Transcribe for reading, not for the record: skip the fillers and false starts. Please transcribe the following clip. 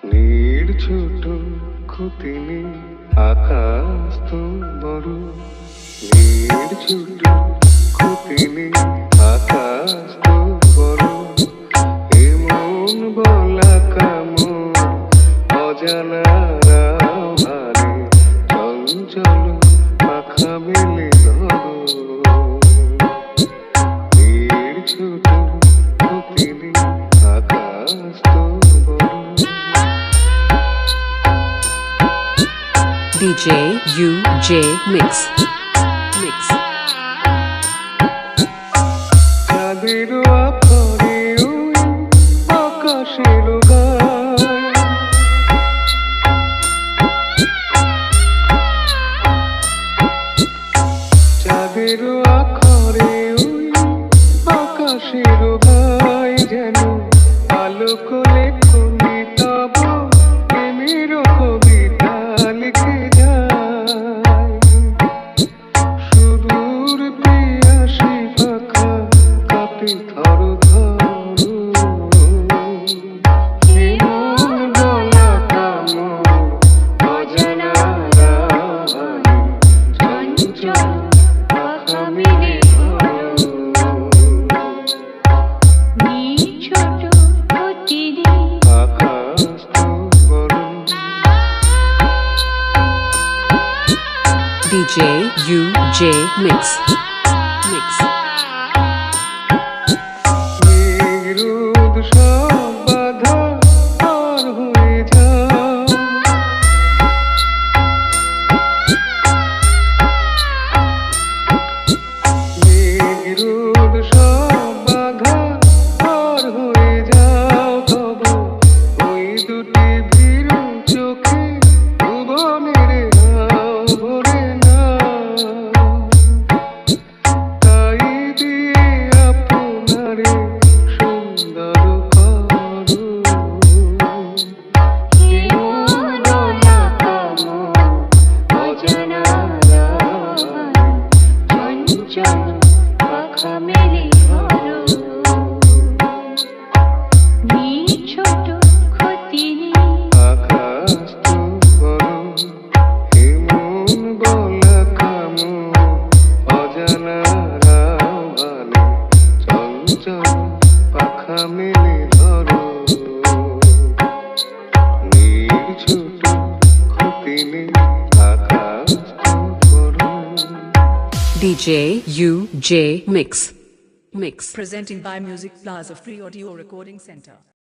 ছোট ক্ষতি নেই, আকাশ তো বড়। ছোট ক্ষতি নেই, আকাশ তো বড়। এমন বলা কামন অজানা ভারে, চঞ্চল পাখা মেলে ধরো। ছোট ক্ষতি নেই, আকাশ তো বড়। DJ UJ Mix. চাঁদের আকারে ওই আকাশের গায়, চাঁদের আকারে ওই আকাশের গায়, যেন আলোক লেখনি তব প্রেমের কবিতা লিখে যায়। সুদূর প্রিয়াসী পাখা কাঁপে থর থর, এমন বলা কামন অজানা রাহানে, চঞ্চল পাখা মেলে ধরো। ছোট ক্ষতি নেই, আকাশ তো বড়। DJ UJ Mix. মেঘ-রোদ সব বাধা পার হয়ে যাও, মেঘ-রোদ সব বাধা পার হয়ে যাও। তবু ওই দুটি ভীরু চোখে ভুবনের নাও ভরে নাও। তাই দিয়ে আপনারে সুন্দর করো, এমন বলা কামন অজানা রাহানে, চঞ্চল পাখা মেলে ধরো। ছোট ক্ষতি নেই, আকাশ তো বড়। এমন বলা কামন অজানা রাহানে, চঞ্চল পাখা মেলে ধরো। ছোট ক্ষতি নেই, আকাশ তো বড়। DJ UJ Mix. Presenting by Music Plaza Free Audio Recording Center.